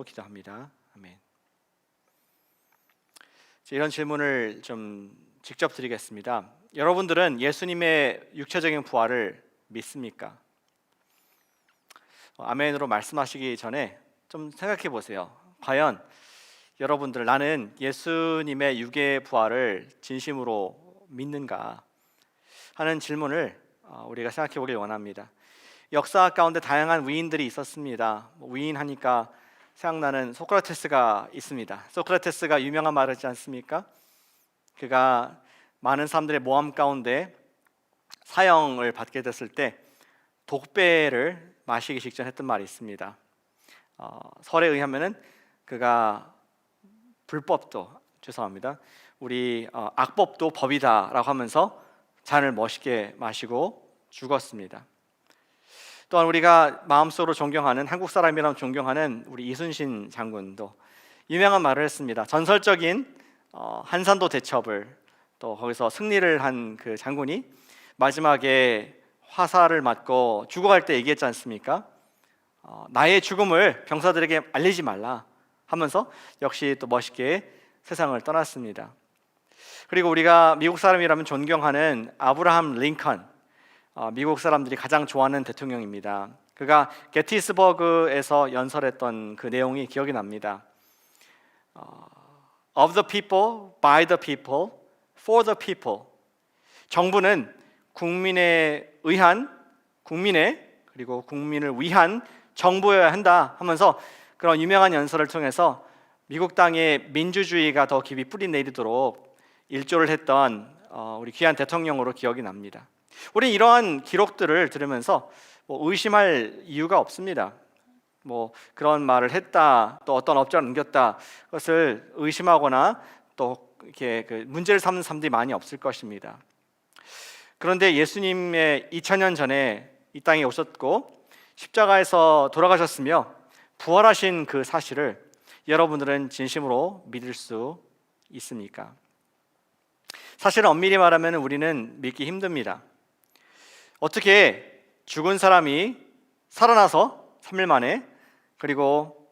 기도합니다. 아멘. 이런 질문을 좀 직접 드리겠습니다. 여러분들은 예수님의 육체적인 부활을 믿습니까? 아멘으로 말씀하시기 전에 좀 생각해 보세요. 과연 여러분들, 나는 예수님의 육의 부활을 진심으로 믿는가 하는 질문을 우리가 생각해 보길 원합니다. 역사 가운데 다양한 위인들이 있었습니다. 위인 하니까 생각나는 소크라테스가 있습니다. 소크라테스가 유명한 말을 하지 않습니까? 그가 많은 사람들의 모함 가운데 사형을 받게 됐을 때 독배를 마시기 직전 했던 말이 있습니다. 설에 의하면은 그가 우리 악법도 법이다라고 하면서 잔을 멋있게 마시고 죽었습니다. 또한 우리가 마음속으로 존경하는, 한국 사람이라면 존경하는 우리 이순신 장군도 유명한 말을 했습니다. 전설적인 한산도 대첩을 또 거기서 승리를 한 그 장군이 마지막에 화살을 맞고 죽어갈 때 얘기했지 않습니까? 나의 죽음을 병사들에게 알리지 말라 하면서 역시 또 멋있게 세상을 떠났습니다. 그리고 우리가 미국 사람이라면 존경하는 아브라함 링컨, 미국 사람들이 가장 좋아하는 대통령입니다. 그가 게티스버그에서 연설했던 그 내용이 기억이 납니다. Of the people, by the people, for the people. 정부는 국민에 의한, 그리고 국민을 위한 정부여야 한다 하면서 그런 유명한 연설을 통해서 미국 땅에 민주주의가 더 깊이 뿌리 내리도록 일조를 했던 우리 귀한 대통령으로 기억이 납니다. 우리는 이러한 기록들을 들으면서 의심할 이유가 없습니다. 그런 말을 했다, 또 어떤 업적을 남겼다, 그것을 의심하거나 또 이렇게 문제를 삼는 사람들이 많이 없을 것입니다. 그런데 예수님의 2000년 전에 이 땅에 오셨고 십자가에서 돌아가셨으며 부활하신 그 사실을 여러분들은 진심으로 믿을 수 있습니까? 사실은 엄밀히 말하면 우리는 믿기 힘듭니다. 어떻게 죽은 사람이 살아나서 3일 만에 그리고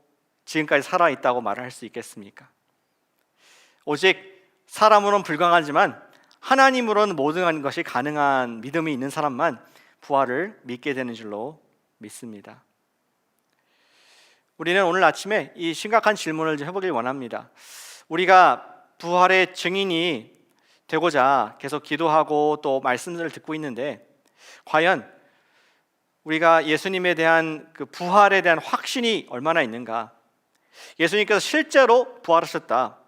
지금까지 살아있다고 말을 할 수 있겠습니까? 오직 사람으로는 불가능하지만 하나님으로는 모든 것이 가능한 믿음이 있는 사람만 부활을 믿게 되는 줄로 믿습니다. 우리는 오늘 아침에 이 심각한 질문을 좀 해보길 원합니다. 우리가 부활의 증인이 되고자 계속 기도하고 또 말씀들을 듣고 있는데 과연 우리가 예수님에 대한 그 부활에 대한 확신이 얼마나 있는가? 예수님께서 실제로 부활하셨다,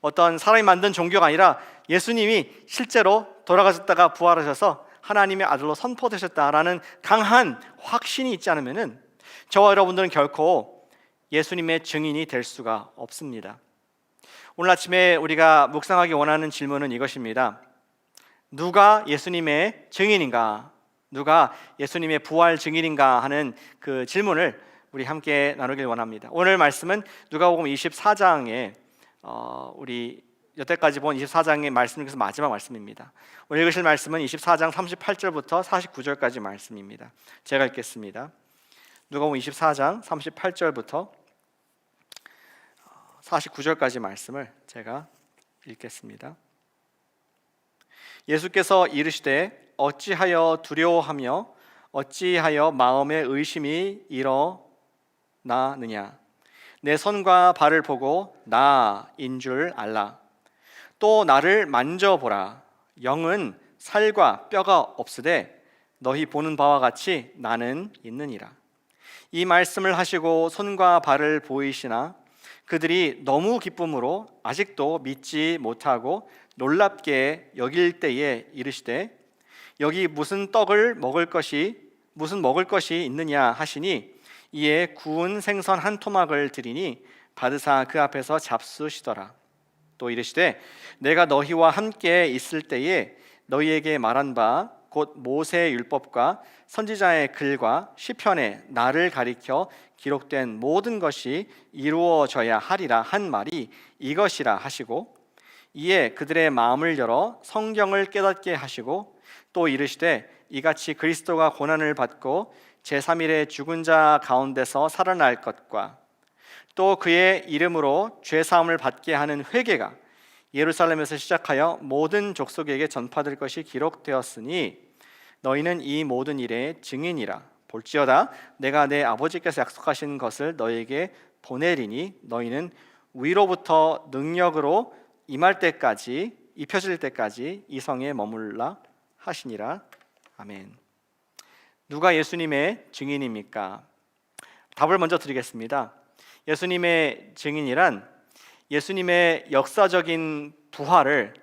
어떤 사람이 만든 종교가 아니라 예수님이 실제로 돌아가셨다가 부활하셔서 하나님의 아들로 선포되셨다라는 강한 확신이 있지 않으면 저와 여러분들은 결코 예수님의 증인이 될 수가 없습니다. 오늘 아침에 우리가 묵상하기 원하는 질문은 이것입니다. 누가 예수님의 증인인가? 누가 예수님의 부활 증인인가 하는 그 질문을 우리 함께 나누길 원합니다. 오늘 말씀은 누가복음 24장에 우리 여태까지 본 24장의 말씀 중에서 마지막 말씀입니다. 오늘 읽으실 말씀은 24장 38절부터 49절까지 말씀입니다. 제가 읽겠습니다. 누가복음 24장 38절부터 49절까지 말씀을 제가 읽겠습니다. 예수께서 이르시되 어찌하여 두려워하며 어찌하여 마음에 의심이 일어나느냐? 내 손과 발을 보고 나인 줄 알라. 또 나를 만져보라. 영은 살과 뼈가 없으되 너희 보는 바와 같이 나는 있느니라. 이 말씀을 하시고 손과 발을 보이시나 그들이 너무 기쁨으로 아직도 믿지 못하고 놀랍게 여길 때에 이르시되 여기 무슨 먹을 것이 있느냐 하시니 이에 구운 생선 한 토막을 드리니 받으사 그 앞에서 잡수시더라. 또 이르시되 내가 너희와 함께 있을 때에 너희에게 말한 바 곧 모세의 율법과 선지자의 글과 시편에 나를 가리켜 기록된 모든 것이 이루어져야 하리라 한 말이 이것이라 하시고 이에 그들의 마음을 열어 성경을 깨닫게 하시고 또 이르시되 이같이 그리스도가 고난을 받고 제3일에 죽은 자 가운데서 살아날 것과 또 그의 이름으로 죄 사함을 받게 하는 회개가 예루살렘에서 시작하여 모든 족속에게 전파될 것이 기록되었으니 너희는 이 모든 일의 증인이라. 볼지어다 내가 내 아버지께서 약속하신 것을 너희에게 보내리니 너희는 위로부터 능력으로 임할 때까지 입혀질 때까지 이 성에 머물라 하시니라. 아멘. 누가 예수님의 증인입니까? 답을 먼저 드리겠습니다. 예수님의 증인이란 예수님의 역사적인 부활을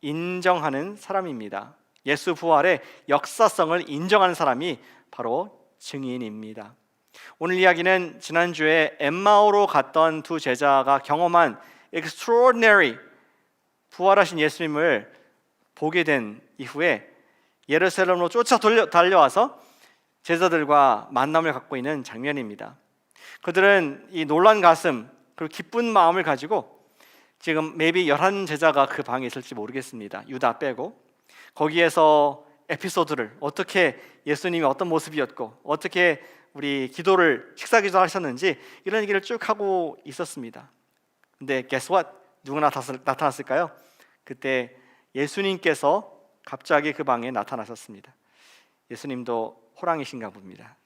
인정하는 사람입니다. 예수 부활의 역사성을 인정하는 사람이 바로 증인입니다. 오늘 이야기는 지난주에 엠마오로 갔던 두 제자가 경험한 extraordinary 부활하신 예수님을 보게 된 이후에 예루살렘으로 쫓아 달려와서 제자들과 만남을 갖고 있는 장면입니다. 그들은 이 놀란 가슴 그리고 기쁜 마음을 가지고 지금 maybe 11 제자가 그 방에 있을지 모르겠습니다. 유다 빼고 거기에서 에피소드를 어떻게 예수님이 어떤 모습이었고 어떻게 우리 기도를 식사 기도하셨는지 이런 얘기를 쭉 하고 있었습니다. 근데 guess what? 누가 나타났을까요? 그때 예수님께서 갑자기 그 방에 나타나셨습니다. 예수님도 호랑이신가 봅니다.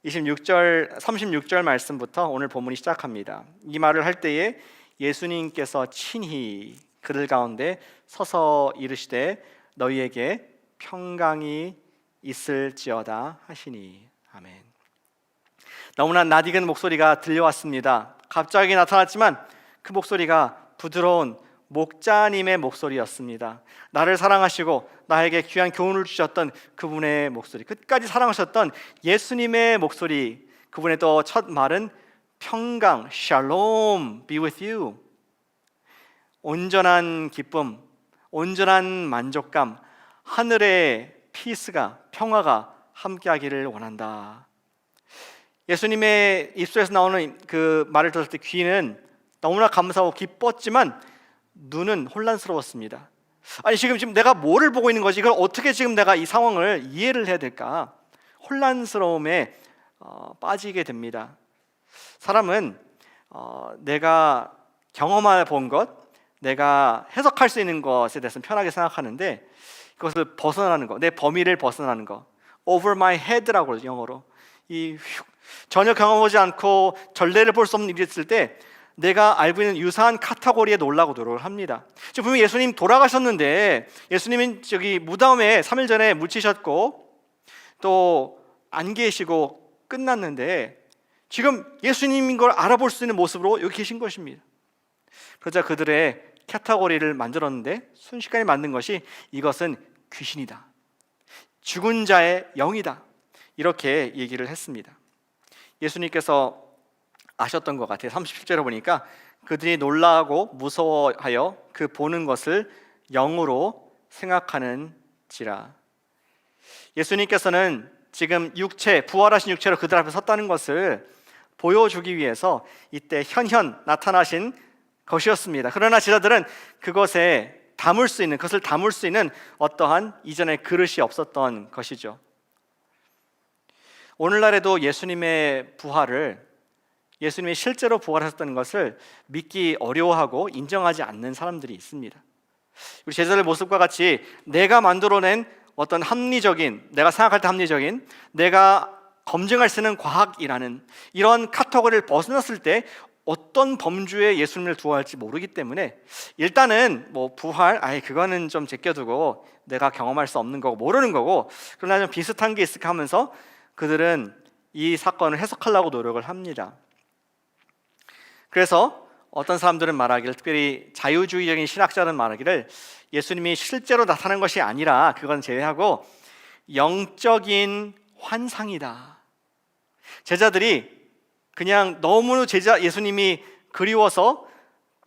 36절 말씀부터 오늘 본문이 시작합니다. 이 말을 할 때에 예수님께서 친히 그들 가운데 서서 이르시되 너희에게 평강이 있을지어다 하시니. 아멘. 너무나 낯익은 목소리가 들려왔습니다. 갑자기 나타났지만 그 목소리가 부드러운 목자님의 목소리였습니다. 나를 사랑하시고 나에게 귀한 교훈을 주셨던 그분의 목소리, 끝까지 사랑하셨던 예수님의 목소리. 그분의 또 첫 말은 평강, 샬롬, be with you. 온전한 기쁨, 온전한 만족감, 하늘의 피스가, 평화가 함께하기를 원한다. 예수님의 입술에서 나오는 그 말을 들었을 때 귀는 너무나 감사하고 기뻤지만 눈은 혼란스러웠습니다. 아니 지금 내가 뭐를 보고 있는 거지? 이걸 어떻게 지금 내가 이 상황을 이해를 해야 될까? 혼란스러움에 빠지게 됩니다. 사람은 내가 경험해 본 것, 내가 해석할 수 있는 것에 대해서는 편하게 생각하는데 그것을 벗어나는 것, 내 범위를 벗어나는 것, over my head라고 그러죠, 영어로. 전혀 경험하지 않고 전례를 볼 수 없는 일이 있을 때 내가 알고 있는 유사한 카테고리에 놓으려고 노력을 합니다. 지금 분명히 예수님 돌아가셨는데 예수님은 저기 무덤에 3일 전에 묻히셨고 또 안 계시고 끝났는데 지금 예수님인 걸 알아볼 수 있는 모습으로 여기 계신 것입니다. 그러자 그들의 카테고리를 만들었는데 순식간에 만든 것이 이것은 귀신이다, 죽은 자의 영이다, 이렇게 얘기를 했습니다. 예수님께서 아셨던 것 같아요. 37절에 보니까 그들이 놀라고 무서워하여 그 보는 것을 영으로 생각하는지라. 예수님께서는 지금 육체, 부활하신 육체로 그들 앞에 섰다는 것을 보여주기 위해서 이때 현현 나타나신 것이었습니다. 그러나 제자들은 그것을 담을 수 있는 어떠한 이전의 그릇이 없었던 것이죠. 오늘날에도 예수님의 부활을, 예수님이 실제로 부활하셨다는 것을 믿기 어려워하고 인정하지 않는 사람들이 있습니다. 우리 제자들 모습과 같이 내가 만들어낸 어떤 합리적인, 내가 생각할 때 합리적인, 내가 검증할 수 있는 과학이라는 이런 카테고리를 벗어났을 때 어떤 범주에 예수님을 두어야 할지 모르기 때문에 일단은 부활, 그거는 좀 제껴두고 내가 경험할 수 없는 거고 모르는 거고, 그러나 좀 비슷한 게 있을까 하면서 그들은 이 사건을 해석하려고 노력을 합니다. 그래서 어떤 사람들은 말하기를, 특별히 자유주의적인 신학자는 말하기를 예수님이 실제로 나타난 것이 아니라 그건 제외하고 영적인 환상이다. 제자들이 그냥 너무 예수님이 그리워서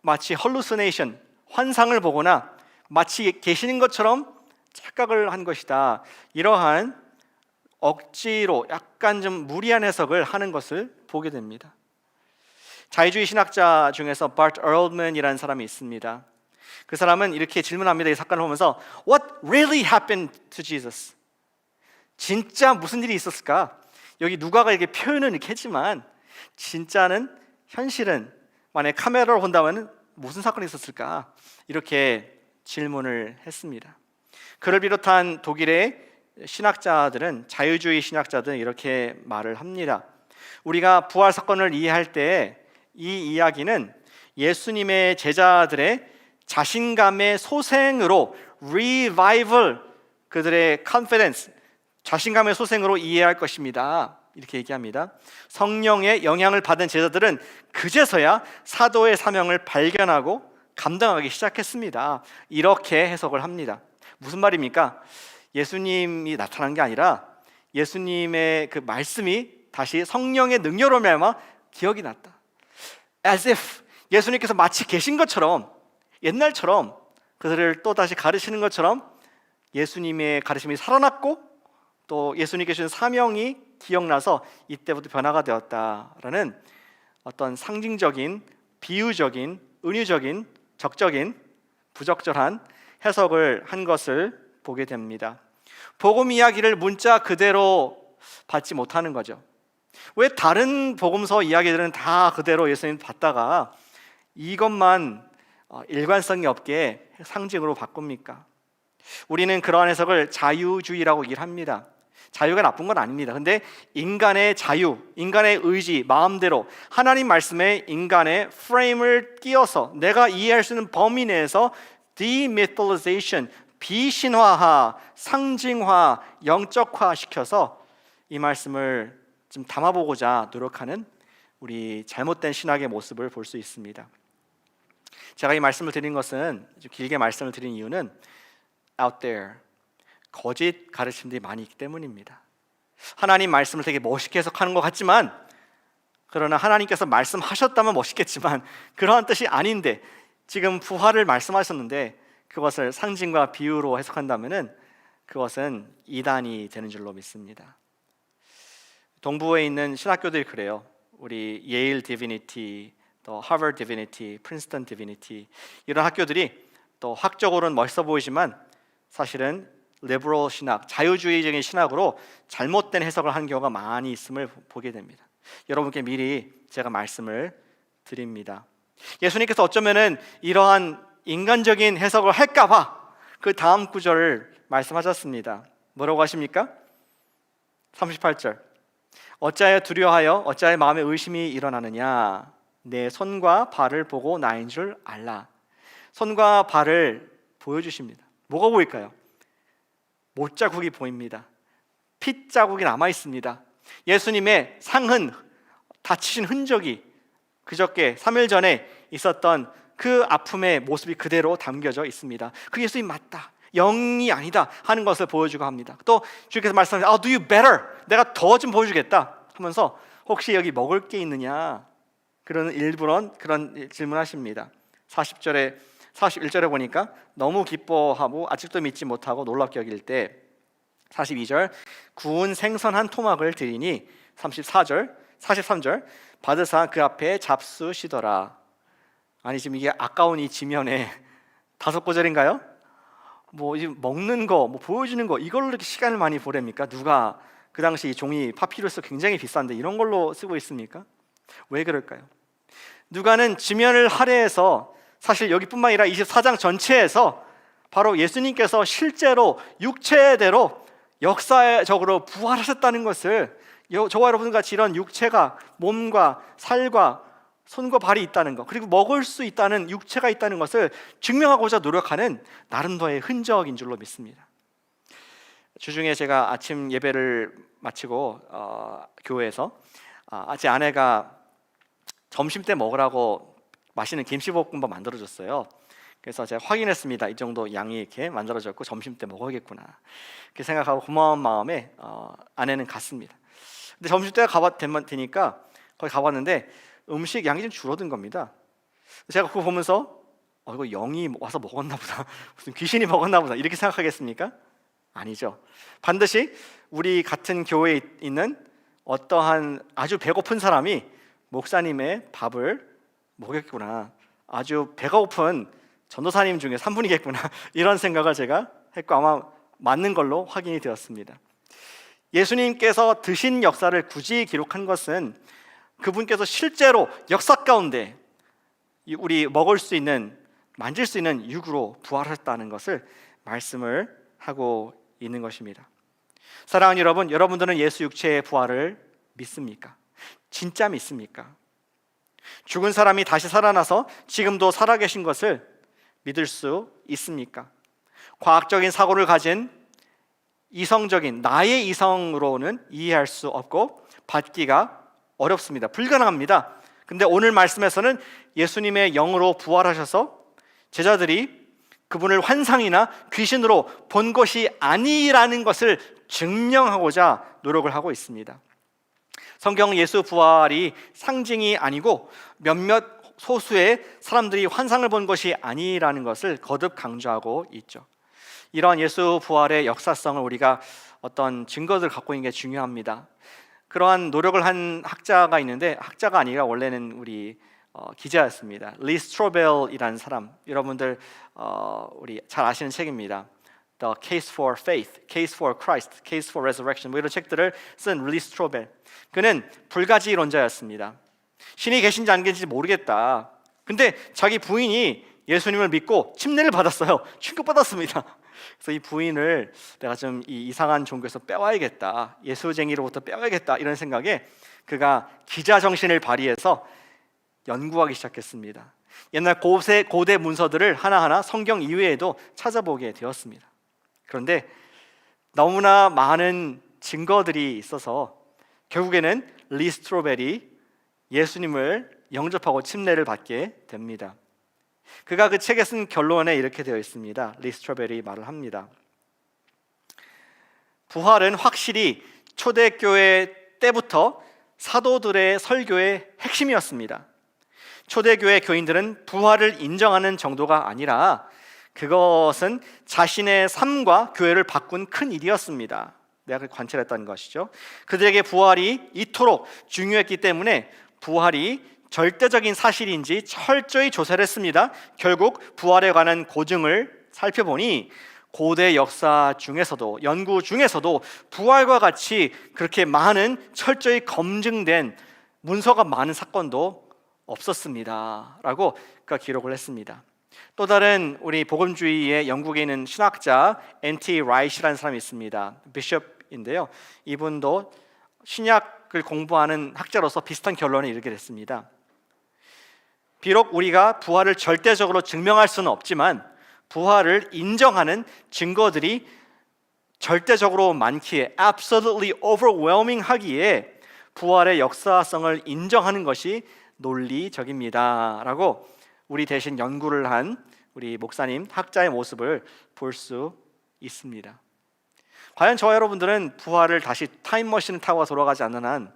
마치 헐루시네이션, 환상을 보거나 마치 계시는 것처럼 착각을 한 것이다. 이러한 억지로 약간 좀 무리한 해석을 하는 것을 보게 됩니다. 자유주의 신학자 중에서 바트 얼먼이라는 사람이 있습니다. 그 사람은 이렇게 질문합니다. 이 사건을 보면서 What really happened to Jesus? 진짜 무슨 일이 있었을까? 여기 누가가 이렇게 표현은 이렇게 했지만 진짜는 현실은 만약 카메라로 본다면 무슨 사건이 있었을까? 이렇게 질문을 했습니다. 그를 비롯한 독일의 신학자들은, 자유주의 신학자들은 이렇게 말을 합니다. 우리가 부활 사건을 이해할 때 이 이야기는 예수님의 제자들의 자신감의 소생으로, revival, 그들의 confidence, 자신감의 소생으로 이해할 것입니다. 이렇게 얘기합니다. 성령의 영향을 받은 제자들은 그제서야 사도의 사명을 발견하고 감당하기 시작했습니다. 이렇게 해석을 합니다. 무슨 말입니까? 예수님이 나타난 게 아니라 예수님의 그 말씀이 다시 성령의 능력으로 말미암아 기억이 났다. As if 예수님께서 마치 계신 것처럼, 옛날처럼 그들을 또 다시 가르치는 것처럼 예수님의 가르침이 살아났고 또 예수님께 주신 사명이 기억나서 이때부터 변화가 되었다라는 어떤 상징적인, 비유적인, 은유적인, 적적인, 부적절한 해석을 한 것을 보게 됩니다. 복음 이야기를 문자 그대로 받지 못하는 거죠. 왜 다른 복음서 이야기들은 다 그대로 예수님 받다가 이것만 일관성이 없게 상징으로 바꿉니까? 우리는 그러한 해석을 자유주의라고 얘기를 합니다. 자유가 나쁜 건 아닙니다. 근데 인간의 자유, 인간의 의지, 마음대로 하나님 말씀에 인간의 프레임을 끼워서 내가 이해할 수 있는 범위 내에서 demytholization, 비신화화, 상징화, 영적화 시켜서 이 말씀을 좀 담아보고자 노력하는 우리 잘못된 신학의 모습을 볼 수 있습니다. 제가 이 말씀을 드린 것은, 좀 길게 말씀을 드린 이유는 out there, 거짓 가르침들이 많이 있기 때문입니다. 하나님 말씀을 되게 멋있게 해석하는 것 같지만, 그러나 하나님께서 말씀하셨다면 멋있겠지만 그러한 뜻이 아닌데, 지금 부활을 말씀하셨는데 그것을 상징과 비유로 해석한다면 그것은 이단이 되는 줄로 믿습니다. 동부에 있는 신학교들이 그래요. 우리 예일 디비니티, 또 하버드 디비니티, 프린스턴 디비니티, 이런 학교들이 또 학적으로는 멋있어 보이지만 사실은 리버럴 신학, 자유주의적인 신학으로 잘못된 해석을 하는 경우가 많이 있음을 보게 됩니다. 여러분께 미리 제가 말씀을 드립니다. 예수님께서 어쩌면은 이러한 인간적인 해석을 할까봐 그 다음 구절을 말씀하셨습니다. 뭐라고 하십니까? 38절. 어찌하여 두려워하여 어찌하여 마음에 의심이 일어나느냐? 내 손과 발을 보고 나인 줄 알라. 손과 발을 보여주십니다. 뭐가 보일까요? 못자국이 보입니다. 핏자국이 남아 있습니다. 예수님의 상흔, 다치신 흔적이 그저께 3일 전에 있었던 그 아픔의 모습이 그대로 담겨져 있습니다. 그 예수님 맞다, 영이 아니다 하는 것을 보여주고 합니다. 또 주께서 말씀하시죠. I'll do you better, 내가 더 좀 보여주겠다 하면서 혹시 여기 먹을 게 있느냐, 그런 일부러 그런 질문하십니다. 40절에 41절에 보니까 너무 기뻐하고 아직도 믿지 못하고 놀랍게 여길 때, 42절 구운 생선 한 토막을 드리니, 34절 43절 받으사 그 앞에 잡수시더라. 아니 지금 이게 아까운 이 지면에 5구절인가요? 뭐 먹는 거, 뭐 보여주는 거, 이걸로 이렇게 시간을 많이 보냅니까? 누가 그 당시 이 종이 파피루스 굉장히 비싼데 이런 걸로 쓰고 있습니까? 왜 그럴까요? 누가는 지면을 할애해서, 사실 여기뿐만 아니라 24장 전체에서 바로 예수님께서 실제로 육체대로 역사적으로 부활하셨다는 것을, 저와 여러분 같이 이런 육체가, 몸과 살과 손과 발이 있다는 것, 그리고 먹을 수 있다는 육체가 있다는 것을 증명하고자 노력하는 나름대로의 흔적인 줄로 믿습니다. 주중에 제가 아침 예배를 마치고 교회에서 제 아내가 점심 때 먹으라고 맛있는 김치볶음밥 만들어줬어요. 그래서 제가 확인했습니다. 이 정도 양이 이렇게 만들어졌고 점심 때 먹어야겠구나, 그렇게 생각하고 고마운 마음에 아내는 갔습니다. 근데 점심 때가 되니까 거기 가봤는데 음식 양이 좀 줄어든 겁니다. 제가 그거 보면서 이거 영이 와서 먹었나 보다, 무슨 귀신이 먹었나 보다 이렇게 생각하겠습니까? 아니죠. 반드시 우리 같은 교회에 있는 어떠한 아주 배고픈 사람이 목사님의 밥을 먹였구나, 아주 배가 고픈 전도사님 중에 3분이겠구나 이런 생각을 제가 했고 아마 맞는 걸로 확인이 되었습니다. 예수님께서 드신 역사를 굳이 기록한 것은 그분께서 실제로 역사 가운데 우리 먹을 수 있는, 만질 수 있는 육으로 부활하셨다는 것을 말씀을 하고 있는 것입니다. 사랑하는 여러분, 여러분들은 예수 육체의 부활을 믿습니까? 진짜 믿습니까? 죽은 사람이 다시 살아나서 지금도 살아계신 것을 믿을 수 있습니까? 과학적인 사고를 가진 이성적인 나의 이성으로는 이해할 수 없고 받기가 어렵습니다. 불가능합니다. 근데 오늘 말씀에서는 예수님의 영으로 부활하셔서 제자들이 그분을 환상이나 귀신으로 본 것이 아니라는 것을 증명하고자 노력을 하고 있습니다. 성경 예수 부활이 상징이 아니고 몇몇 소수의 사람들이 환상을 본 것이 아니라는 것을 거듭 강조하고 있죠. 이러한 예수 부활의 역사성을 우리가 어떤 증거들을 갖고 있는 게 중요합니다. 그러한 노력을 한 학자가 있는데, 학자가 아니라 원래는 우리 기자였습니다. 리 스트로벨이라는 사람, 여러분들 우리 잘 아시는 책입니다. The Case for Faith, Case for Christ, Case for Resurrection, 뭐 이런 책들을 쓴 리 스트로벨. 그는 불가지론자였습니다. 신이 계신지 안 계신지 모르겠다. 근데 자기 부인이 예수님을 믿고 침례를 받았어요. 충격받았습니다. 그래서 이 부인을 내가 좀 이 이상한 종교에서 빼와야겠다, 예수쟁이로부터 빼와야겠다, 이런 생각에 그가 기자 정신을 발휘해서 연구하기 시작했습니다. 옛날 고대 문서들을 하나하나 성경 이외에도 찾아보게 되었습니다. 그런데 너무나 많은 증거들이 있어서 결국에는 리 스트로벨이 예수님을 영접하고 침례를 받게 됩니다. 그가 그 책에 쓴 결론에 이렇게 되어 있습니다. 리 스트로벨이 말을 합니다. 부활은 확실히 초대교회 때부터 사도들의 설교의 핵심이었습니다. 초대교회 교인들은 부활을 인정하는 정도가 아니라 그것은 자신의 삶과 교회를 바꾼 큰 일이었습니다. 내가 관찰했다는 것이죠. 그들에게 부활이 이토록 중요했기 때문에 부활이 절대적인 사실인지 철저히 조사를 했습니다. 결국 부활에 관한 고증을 살펴보니 고대 역사 중에서도, 연구 중에서도 부활과 같이 그렇게 많은 철저히 검증된 문서가 많은 사건도 없었습니다 라고 그가 기록을 했습니다. 또 다른 우리 복음주의의 영국에 있는 신학자 N.T. 라이트라는 사람이 있습니다. 비숍인데요, 이분도 신약을 공부하는 학자로서 비슷한 결론에 이르게 됐습니다. 비록 우리가 부활을 절대적으로 증명할 수는 없지만 부활을 인정하는 증거들이 절대적으로 많기에, absolutely overwhelming 하기에 부활의 역사성을 인정하는 것이 논리적입니다 라고 우리 대신 연구를 한 우리 목사님, 학자의 모습을 볼 수 있습니다. 과연 저와 여러분들은 부활을 다시 타임머신을 타고 돌아가지 않는 한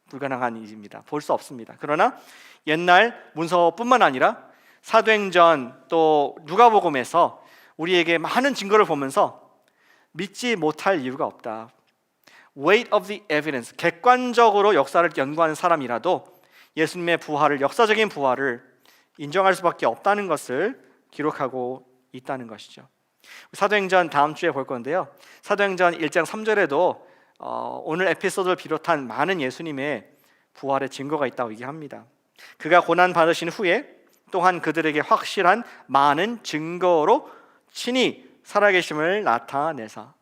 불가능한 일입니다. 볼 수 없습니다. 그러나 옛날 문서뿐만 아니라 사도행전 또 누가복음에서 우리에게 많은 증거를 보면서 믿지 못할 이유가 없다. Weight of the evidence, 객관적으로 역사를 연구하는 사람이라도 예수님의 부활을, 역사적인 부활을 인정할 수밖에 없다는 것을 기록하고 있다는 것이죠. 사도행전 다음 주에 볼 건데요, 사도행전 1장 3절에도 오늘 에피소드를 비롯한 많은 예수님의 부활의 증거가 있다고 얘기합니다. 그가 고난 받으신 후에 또한 그들에게 확실한 많은 증거로 친히 살아계심을 나타내사,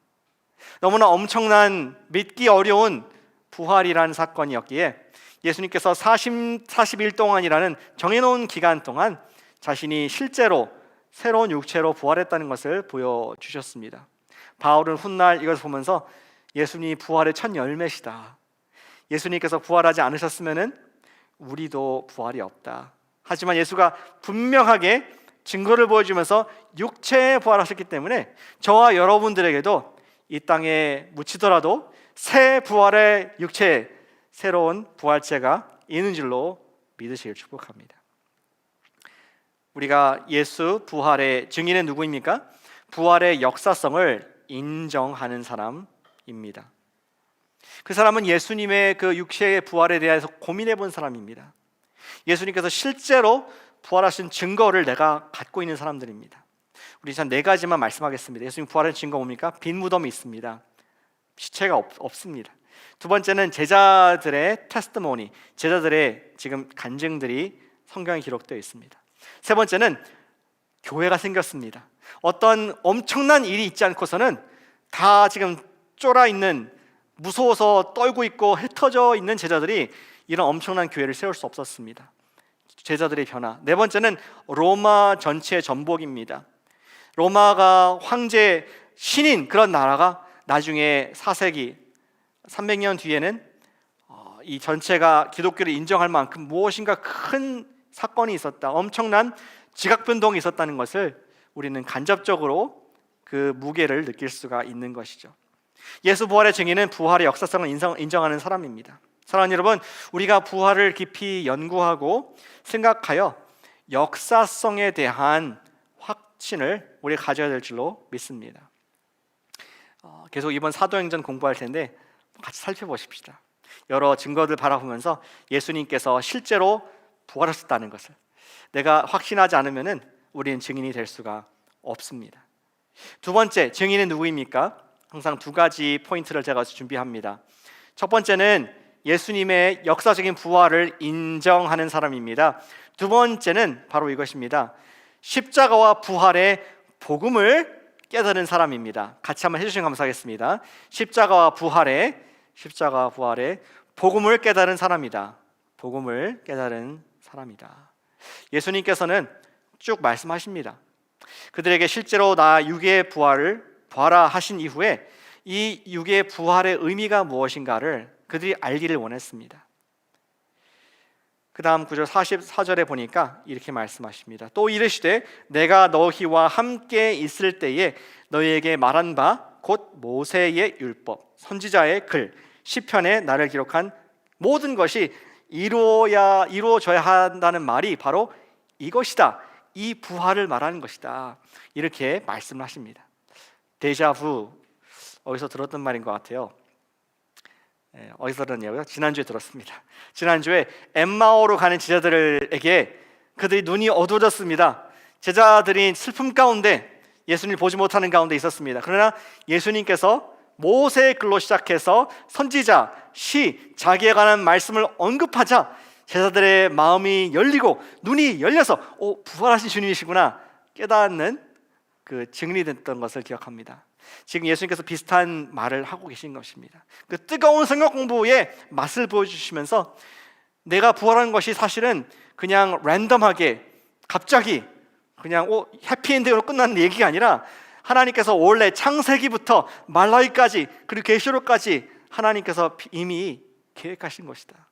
너무나 엄청난 믿기 어려운 부활이라는 사건이었기에 예수님께서 40일 동안이라는 정해놓은 기간 동안 자신이 실제로 새로운 육체로 부활했다는 것을 보여주셨습니다. 바울은 훗날 이것을 보면서 예수님이 부활의 첫 열매시다, 예수님께서 부활하지 않으셨으면 우리도 부활이 없다. 하지만 예수가 분명하게 증거를 보여주면서 육체에 부활하셨기 때문에 저와 여러분들에게도 이 땅에 묻히더라도 새 부활의 육체, 새로운 부활체가 있는 줄로 믿으시길 축복합니다. 우리가 예수 부활의 증인은 누구입니까? 부활의 역사성을 인정하는 사람입니다. 그 사람은 예수님의 그 육체의 부활에 대해서 고민해 본 사람입니다. 예수님께서 실제로 부활하신 증거를 내가 갖고 있는 사람들입니다. 우리 한 4가지만 말씀하겠습니다. 예수님 부활의 증거 뭡니까? 빈 무덤이 있습니다. 시체가 없습니다. 두 번째는 제자들의 테스티모니, 제자들의 지금 간증들이 성경에 기록되어 있습니다. 세 번째는 교회가 생겼습니다. 어떤 엄청난 일이 있지 않고서는 다 지금 쫄아 있는, 무서워서 떨고 있고 흩어져 있는 제자들이 이런 엄청난 교회를 세울 수 없었습니다. 제자들의 변화. 네 번째는 로마 전체의 전복입니다. 로마가 황제 신인 그런 나라가 나중에 4세기 300년 뒤에는 이 전체가 기독교를 인정할 만큼 무엇인가 큰 사건이 있었다, 엄청난 지각변동이 있었다는 것을 우리는 간접적으로 그 무게를 느낄 수가 있는 것이죠. 예수 부활의 증인은 부활의 역사성을 인정하는 사람입니다. 사랑하는 여러분, 우리가 부활을 깊이 연구하고 생각하여 역사성에 대한 확신을 우리가 가져야 될 줄로 믿습니다. 계속 이번 사도행전 공부할 텐데 같이 살펴보십시다. 여러 증거들 바라보면서 예수님께서 실제로 부활하셨다는 것을 내가 확신하지 않으면 우리는 증인이 될 수가 없습니다. 두 번째, 증인은 누구입니까? 항상 두 가지 포인트를 제가 준비합니다. 첫 번째는 예수님의 역사적인 부활을 인정하는 사람입니다. 두 번째는 바로 이것입니다. 십자가와 부활의 복음을 깨달은 사람입니다. 같이 한번 해주시면 감사하겠습니다. 십자가와 부활의 복음을 깨달은 사람이다. 복음을 깨달은 사람이다. 예수님께서는 쭉 말씀하십니다. 그들에게 실제로 나 육의 부활을 봐라 하신 이후에 이 육의 부활의 의미가 무엇인가를 그들이 알기를 원했습니다. 그 다음 구절 44절에 보니까 이렇게 말씀하십니다. 또 이르시되 내가 너희와 함께 있을 때에 너희에게 말한 바 곧 모세의 율법, 선지자의 글, 시편에 나를 기록한 모든 것이 이루어져야 한다는 말이 바로 이것이다. 이 부활을 말하는 것이다. 이렇게 말씀을 하십니다. 데자부, 어디서 들었던 말인 것 같아요. 어디서 들었냐고요? 지난주에 들었습니다. 지난주에 엠마오로 가는 제자들에게 그들이 눈이 어두워졌습니다. 제자들이 슬픔 가운데, 예수님을 보지 못하는 가운데 있었습니다. 그러나 예수님께서 모세의 글로 시작해서 선지자, 시, 자기에 관한 말씀을 언급하자 제자들의 마음이 열리고 눈이 열려서 부활하신 주님이시구나 깨닫는 그 증인이 됐던 것을 기억합니다. 지금 예수님께서 비슷한 말을 하고 계신 것입니다. 그 뜨거운 성경 공부의 맛을 보여주시면서 내가 부활한 것이 사실은 그냥 랜덤하게 갑자기 그냥 해피엔딩으로 끝나는 얘기가 아니라 하나님께서 원래 창세기부터 말라기까지 그리고 계시록까지 하나님께서 이미 계획하신 것이다.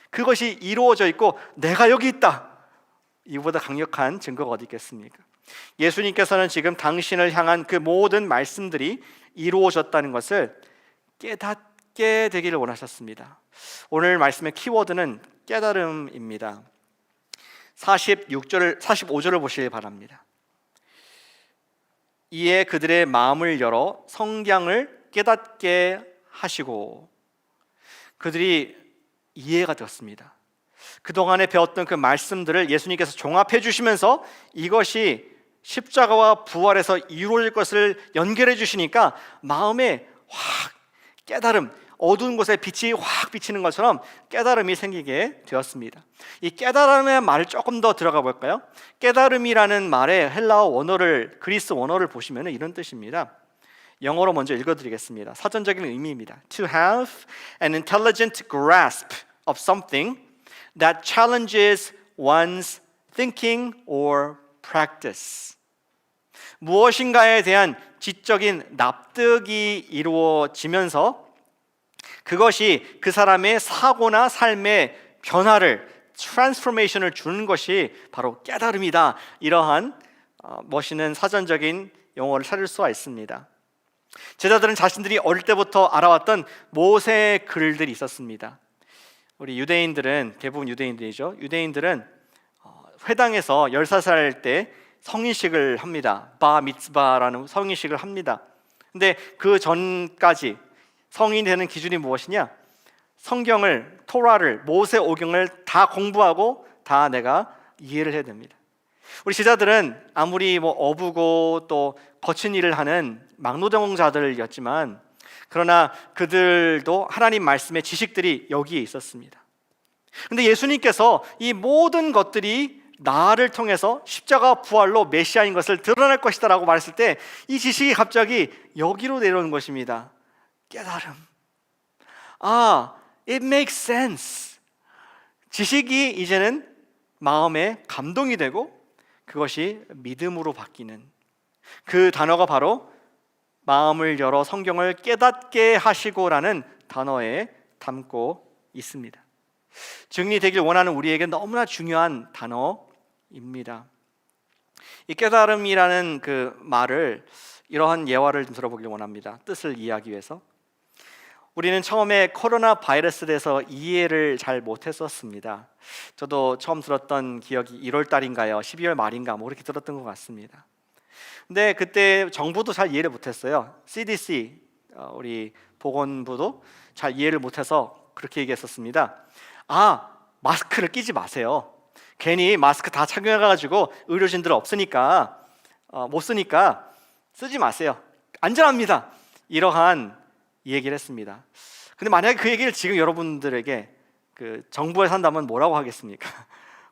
그것이 이루어져 있고 내가 여기 있다. 이보다 강력한 증거가 어디 있겠습니까? 예수님께서는 지금 당신을 향한 그 모든 말씀들이 이루어졌다는 것을 깨닫게 되기를 원하셨습니다. 오늘 말씀의 키워드는 깨달음입니다. 45절을 보시기 바랍니다. 이에 그들의 마음을 열어 성경을 깨닫게 하시고, 그들이 이해가 되었습니다. 그동안에 배웠던 그 말씀들을 예수님께서 종합해 주시면서 이것이 십자가와 부활에서 이루어질 것을 연결해 주시니까 마음에 확 깨달음, 어두운 곳에 빛이 확 비치는 것처럼 깨달음이 생기게 되었습니다. 이 깨달음의 말을 조금 더 들어가 볼까요? 깨달음이라는 말의 헬라어 원어를, 그리스 원어를 보시면 이런 뜻입니다. 영어로 먼저 읽어드리겠습니다. 사전적인 의미입니다. To have an intelligent grasp of something that challenges one's thinking or practice. 무엇인가에 대한 지적인 납득이 이루어지면서 그것이 그 사람의 사고나 삶의 변화를, 트랜스포메이션을 주는 것이 바로 깨달음이다. 이러한 멋있는 사전적인 용어를 찾을 수가 있습니다. 제자들은 자신들이 어릴 때부터 알아왔던 모세의 글들이 있었습니다. 우리 유대인들은, 대부분 유대인들이죠. 유대인들은 회당에서 13살 때 성인식을 합니다. 바 미츠바라는 성인식을 합니다. 근데 그 전까지 성인이 되는 기준이 무엇이냐? 성경을, 토라를, 모세 오경을 다 공부하고 다 내가 이해를 해야 됩니다. 우리 제자들은 아무리 어부고 또 거친 일을 하는 막노동자들이었지만 그러나 그들도 하나님 말씀의 지식들이 여기에 있었습니다. 근데 예수님께서 이 모든 것들이 나를 통해서 십자가 부활로 메시아인 것을 드러낼 것이다 라고 말했을 때 이 지식이 갑자기 여기로 내려오는 것입니다. 깨달음. It makes sense. 지식이 이제는 마음에 감동이 되고 그것이 믿음으로 바뀌는, 그 단어가 바로 마음을 열어 성경을 깨닫게 하시고라는 단어에 담고 있습니다. 증인이 되길 원하는 우리에게 너무나 중요한 단어입니다. 이 깨달음이라는 그 말을, 이러한 예화를 좀 들어보길 원합니다. 뜻을 이해하기 위해서. 우리는 처음에 코로나 바이러스에 대해서 이해를 잘 못했었습니다. 저도 처음 들었던 기억이 1월 달인가요? 12월 말인가 뭐 그렇게 들었던 것 같습니다. 근데 그때 정부도 잘 이해를 못했어요. CDC, 우리 보건부도 잘 이해를 못해서 그렇게 얘기했었습니다. 마스크를 끼지 마세요. 괜히 마스크 다 착용해가지고 의료진들 없으니까 못 쓰니까 쓰지 마세요. 안전합니다. 이러한 얘기를 했습니다. 근데 만약에 그 얘기를 지금 여러분들에게 그 정부에 산다면 뭐라고 하겠습니까?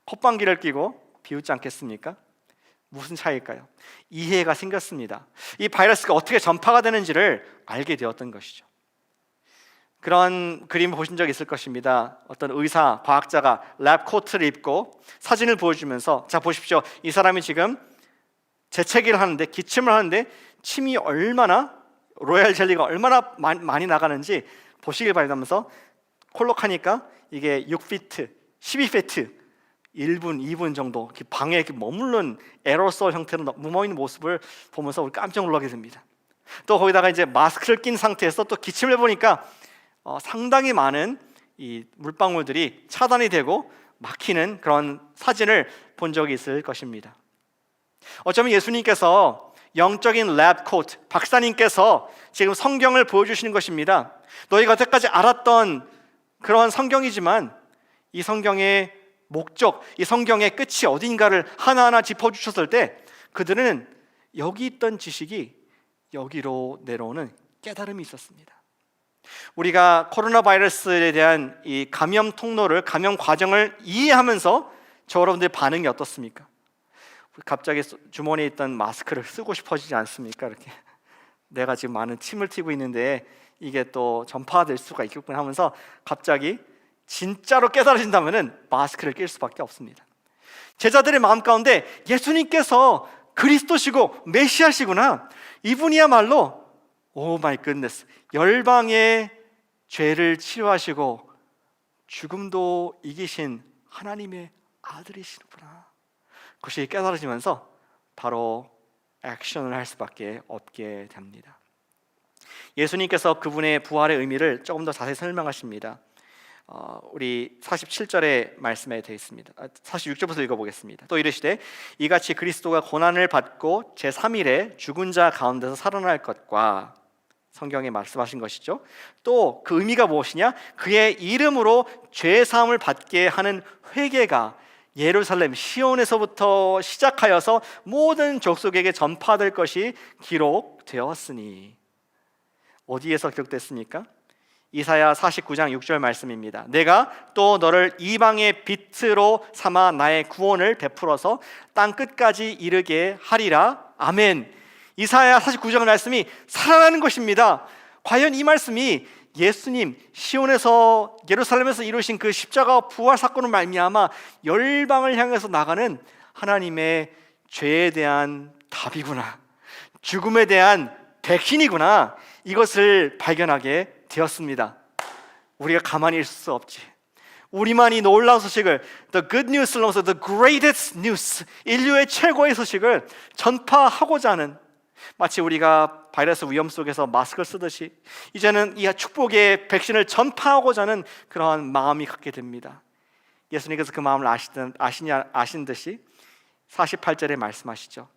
콧방귀를 끼고 비웃지 않겠습니까? 무슨 차이일까요? 이해가 생겼습니다. 이 바이러스가 어떻게 전파가 되는지를 알게 되었던 것이죠. 그런 그림을 보신 적 있을 것입니다. 어떤 의사, 과학자가 랩 코트를 입고 사진을 보여주면서, 자 보십시오, 이 사람이 지금 재채기를 하는데, 기침을 하는데 침이 얼마나, 로얄 젤리가 얼마나 많이 나가는지 보시길 바라면서 콜록하니까 이게 6피트, 12피트 1분, 2분 정도 방에 이렇게 머무른 에어로솔 형태로 묻어있는 모습을 보면서 우리 깜짝 놀라게 됩니다. 또 거기다가 이제 마스크를 낀 상태에서 또 기침을 해보니까 상당히 많은 이 물방울들이 차단이 되고 막히는 그런 사진을 본 적이 있을 것입니다. 어쩌면 예수님께서 영적인 랩 코트, 박사님께서 지금 성경을 보여주시는 것입니다. 너희가 여태까지 알았던 그런 성경이지만 이 성경의 목적, 이 성경의 끝이 어딘가를 하나하나 짚어주셨을 때 그들은 여기 있던 지식이 여기로 내려오는 깨달음이 있었습니다. 우리가 코로나 바이러스에 대한 이 감염 통로를, 감염 과정을 이해하면서 저 여러분들의 반응이 어떻습니까? 갑자기 주머니에 있던 마스크를 쓰고 싶어지지 않습니까? 이렇게 내가 지금 많은 침을 튀고 있는데 이게 또 전파될 수가 있겠구나 하면서 갑자기 진짜로 깨달아진다면 마스크를 낄 수밖에 없습니다. 제자들의 마음 가운데 예수님께서 그리스도시고 메시아시구나, 이분이야말로 오 마이 굿네스, 열방의 죄를 치료하시고 죽음도 이기신 하나님의 아들이시구나, 그것이 깨달아지면서 바로 액션을 할 수밖에 없게 됩니다. 예수님께서 그분의 부활의 의미를 조금 더 자세히 설명하십니다. 우리 47절의 말씀에 되어 있습니다. 46절부터 읽어보겠습니다. 또 이르시되 이같이 그리스도가 고난을 받고 제3일에 죽은 자 가운데서 살아날 것과, 성경에 말씀하신 것이죠. 또 그 의미가 무엇이냐? 그의 이름으로 죄 사함을 받게 하는 회개가 예루살렘 시온에서부터 시작하여서 모든 족속에게 전파될 것이 기록되었으니. 어디에서 기록됐습니까? 이사야 49장 6절 말씀입니다. 내가 또 너를 이방의 빛으로 삼아 나의 구원을 베풀어서 땅 끝까지 이르게 하리라. 아멘. 이사야 49장 말씀이 살아나는 것입니다. 과연 이 말씀이 예수님 시온에서, 예루살렘에서 이루신 그 십자가 부활 사건을 말미암아 열방을 향해서 나가는 하나님의 죄에 대한 답이구나, 죽음에 대한 백신이구나, 이것을 발견하게 되었습니다. 우리가 가만히 있을 수 없지. 우리만 이 놀라운 소식을, the good news를 넘어서 the greatest news, 인류의 최고의 소식을 전파하고자 하는, 마치 우리가 바이러스 위험 속에서 마스크를 쓰듯이 이제는 이 축복의 백신을 전파하고자 하는 그러한 마음이 갖게 됩니다. 예수님께서 그 마음을 아신 듯이 48절에 말씀하시죠.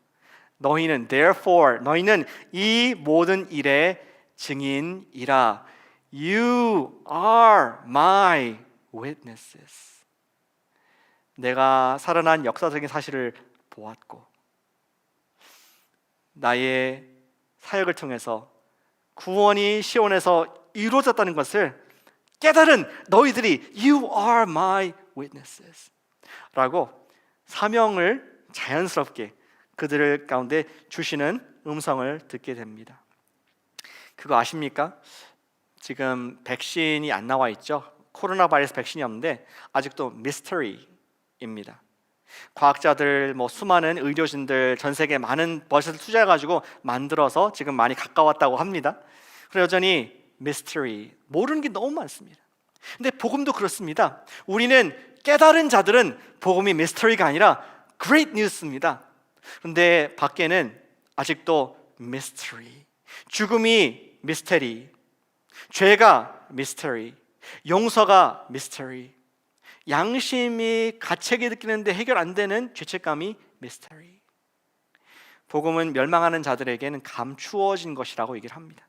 너희는 therefore, 너희는 이 모든 일의 증인이라. You are my witnesses. 내가 살아난 역사적인 사실을 보았고 나의 사역을 통해서 구원이 시온에서 이루어졌다는 것을 깨달은 너희들이 You are my witnesses 라고 사명을 자연스럽게 그들 가운데 주시는 음성을 듣게 됩니다. 그거 아십니까? 지금 백신이 안 나와 있죠? 코로나 바이러스 백신이 없는데 아직도 미스터리입니다. 과학자들, 수많은 의료진들, 전 세계 많은 버젯을 투자해가지고 만들어서 지금 많이 가까웠다고 합니다. 그래서 여전히 미스터리, 모르는 게 너무 많습니다. 근데 복음도 그렇습니다. 우리는 깨달은 자들은 복음이 미스터리가 아니라 great news입니다. 그런데 밖에는 아직도 미스터리, 죽음이 미스터리, 죄가 미스터리, 용서가 미스터리, 양심이 가책이 느끼는데 해결 안 되는 죄책감이 미스터리. 복음은 멸망하는 자들에게는 감추어진 것이라고 얘기를 합니다.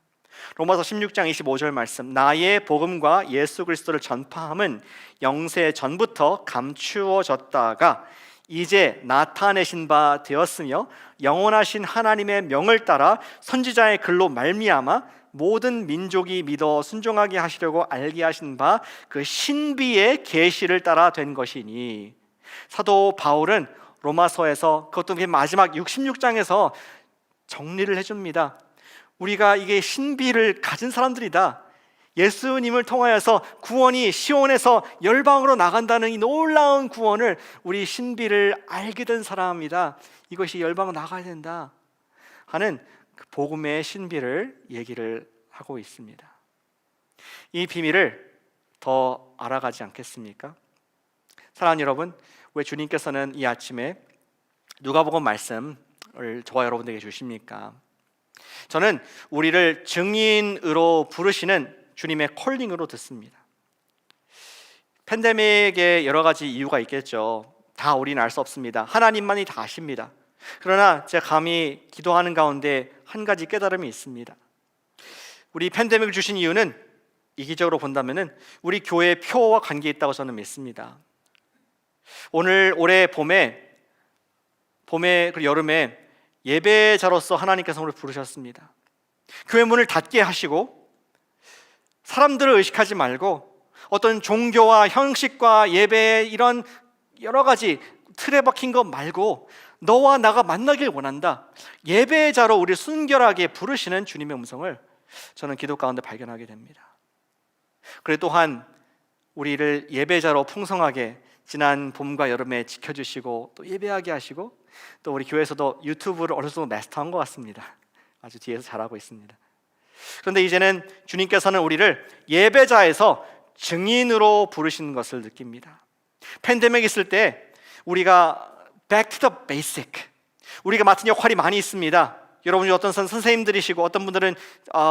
로마서 16장 25절 말씀, 나의 복음과 예수 그리스도를 전파함은 영세 전부터 감추어졌다가 이제 나타내신 바 되었으며 영원하신 하나님의 명을 따라 선지자의 글로 말미암아 모든 민족이 믿어 순종하게 하시려고 알게 하신 바 그 신비의 계시를 따라 된 것이니. 사도 바울은 로마서에서, 그것도 마지막 66장에서 정리를 해줍니다. 우리가 이게 신비를 가진 사람들이다. 예수님을 통하여서 구원이 시온에서 열방으로 나간다는 이 놀라운 구원을, 우리 신비를 알게 된 사람이다. 이것이 열방으로 나가야 된다 하는 그 복음의 신비를 얘기를 하고 있습니다. 이 비밀을 더 알아가지 않겠습니까? 사랑하는 여러분, 왜 주님께서는 이 아침에 누가복음 말씀을 저와 여러분들에게 주십니까? 저는 우리를 증인으로 부르시는 주님의 콜링으로 듣습니다. 팬데믹에 여러 가지 이유가 있겠죠. 다 우리는 알 수 없습니다. 하나님만이 다 아십니다. 그러나 제가 감히 기도하는 가운데 한 가지 깨달음이 있습니다. 우리 팬데믹을 주신 이유는 이기적으로 본다면은 우리 교회의 표와 관계 있다고 저는 믿습니다. 올해 봄에 그리고 여름에 예배자로서 하나님께서 우리를 부르셨습니다. 교회 문을 닫게 하시고 사람들을 의식하지 말고 어떤 종교와 형식과 예배의 이런 여러 가지 틀에 박힌 것 말고 너와 나가 만나길 원한다. 예배자로 우리를 순결하게 부르시는 주님의 음성을 저는 기도 가운데 발견하게 됩니다. 그리고 또한 우리를 예배자로 풍성하게 지난 봄과 여름에 지켜주시고 또 예배하게 하시고 또 우리 교회에서도 유튜브를 어느 정도 마스터한 것 같습니다. 아주 뒤에서 잘하고 있습니다. 그런데 이제는 주님께서는 우리를 예배자에서 증인으로 부르시는 것을 느낍니다. 팬데믹 있을 때 우리가 back to the basic, 우리가 맡은 역할이 많이 있습니다. 여러분이 어떤 선생님들이시고, 어떤 분들은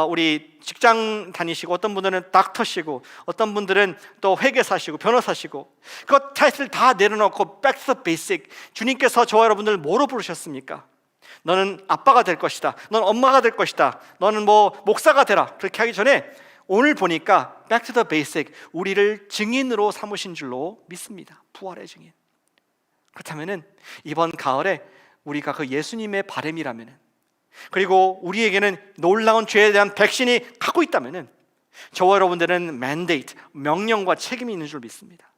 우리 직장 다니시고, 어떤 분들은 닥터시고, 어떤 분들은 또 회계사시고 변호사시고, 그 타이틀 다 내려놓고 back to the basic, 주님께서 저와 여러분들을 뭐로 부르셨습니까? 너는 아빠가 될 것이다, 넌 엄마가 될 것이다, 너는 목사가 되라, 그렇게 하기 전에 오늘 보니까 back to the basic, 우리를 증인으로 삼으신 줄로 믿습니다. 부활의 증인. 그렇다면은 이번 가을에 우리가 그 예수님의 바람이라면은, 그리고 우리에게는 놀라운 죄에 대한 백신이 갖고 있다면은 저와 여러분들은 mandate, 명령과 책임이 있는 줄 믿습니다.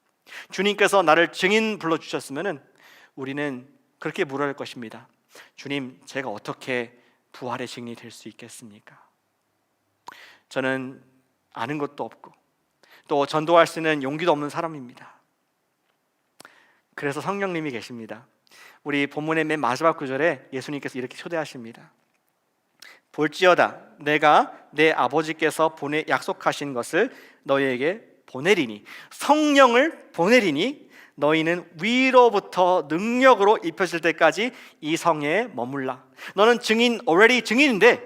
주님께서 나를 증인 불러주셨으면은 우리는 그렇게 물어야 할 것입니다. 주님, 제가 어떻게 부활의 증인이 될 수 있겠습니까? 저는 아는 것도 없고 또 전도할 수 있는 용기도 없는 사람입니다. 그래서 성령님이 계십니다. 우리 본문의 맨 마지막 구절에 예수님께서 이렇게 초대하십니다. 볼지어다 내가 내 아버지께서 약속하신 것을 너희에게 보내리니, 성령을 보내리니 너희는 위로부터 능력으로 입혀질 때까지 이 성에 머물라. 너는 already 증인인데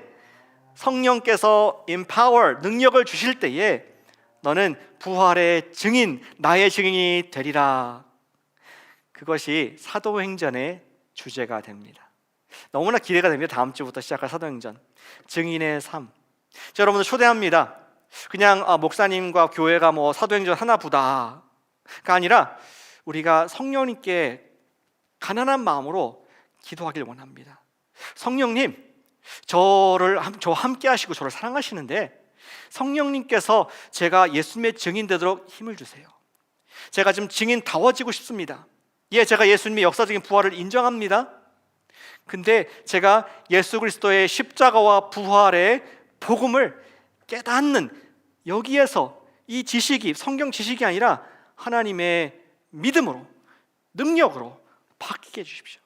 성령께서 empower, 능력을 주실 때에 너는 부활의 증인, 나의 증인이 되리라. 그것이 사도행전의 주제가 됩니다. 너무나 기대가 됩니다. 다음 주부터 시작할 사도행전, 증인의 삶. 자, 여러분들 초대합니다. 그냥 목사님과 교회가 사도행전 하나보다가 아니라 우리가 성령님께 가난한 마음으로 기도하길 원합니다. 성령님, 저와 함께 하시고 저를 사랑하시는데 성령님께서 제가 예수님의 증인 되도록 힘을 주세요. 제가 지금 증인다워지고 싶습니다. 예, 제가 예수님의 역사적인 부활을 인정합니다. 근데 제가 예수 그리스도의 십자가와 부활의 복음을 깨닫는 여기에서 이 지식이 성경 지식이 아니라 하나님의 믿음으로, 능력으로 바뀌게 해주십시오.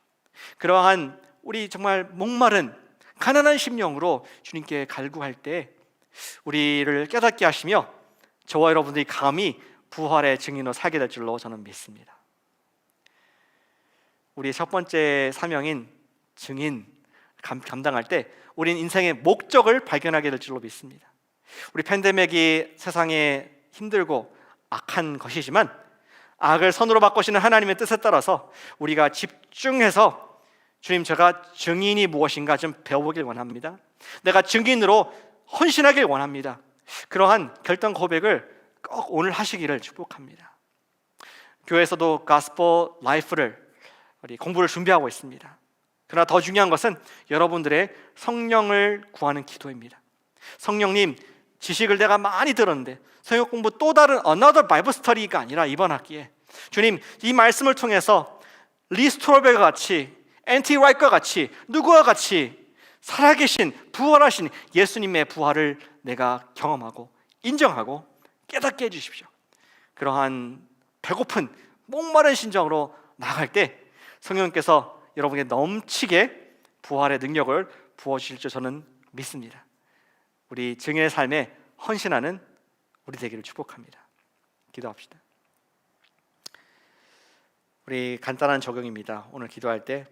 그러한 우리 정말 목마른 가난한 심령으로 주님께 갈구할 때 우리를 깨닫게 하시며 저와 여러분들이 감히 부활의 증인으로 살게 될 줄로 저는 믿습니다. 우리 첫 번째 사명인 증인 감당할 때 우리는 인생의 목적을 발견하게 될 줄로 믿습니다. 우리 팬데믹이 세상에 힘들고 악한 것이지만 악을 선으로 바꾸시는 하나님의 뜻에 따라서 우리가 집중해서 주님, 제가 증인이 무엇인가 좀 배워보길 원합니다. 내가 증인으로 헌신하길 원합니다. 그러한 결단 고백을 꼭 오늘 하시기를 축복합니다. 교회에서도 가스펠 라이프를 우리 공부를 준비하고 있습니다. 그러나 더 중요한 것은 여러분들의 성령을 구하는 기도입니다. 성령님, 지식을 내가 많이 들었는데 성경 공부 또 다른 another Bible study가 아니라 이번 학기에 주님, 이 말씀을 통해서 리 스트로베가 같이, 앤티 라이트와 같이, 누구와 같이 살아계신 부활하신 예수님의 부활을 내가 경험하고 인정하고 깨닫게 해주십시오. 그러한 배고픈 목마른 심정으로 나아갈 때 성령님께서 여러분에게 넘치게 부활의 능력을 부어주실 줄 저는 믿습니다. 우리 증인의 삶에 헌신하는 우리 되기를 축복합니다. 기도합시다. 우리 간단한 적용입니다. 오늘 기도할 때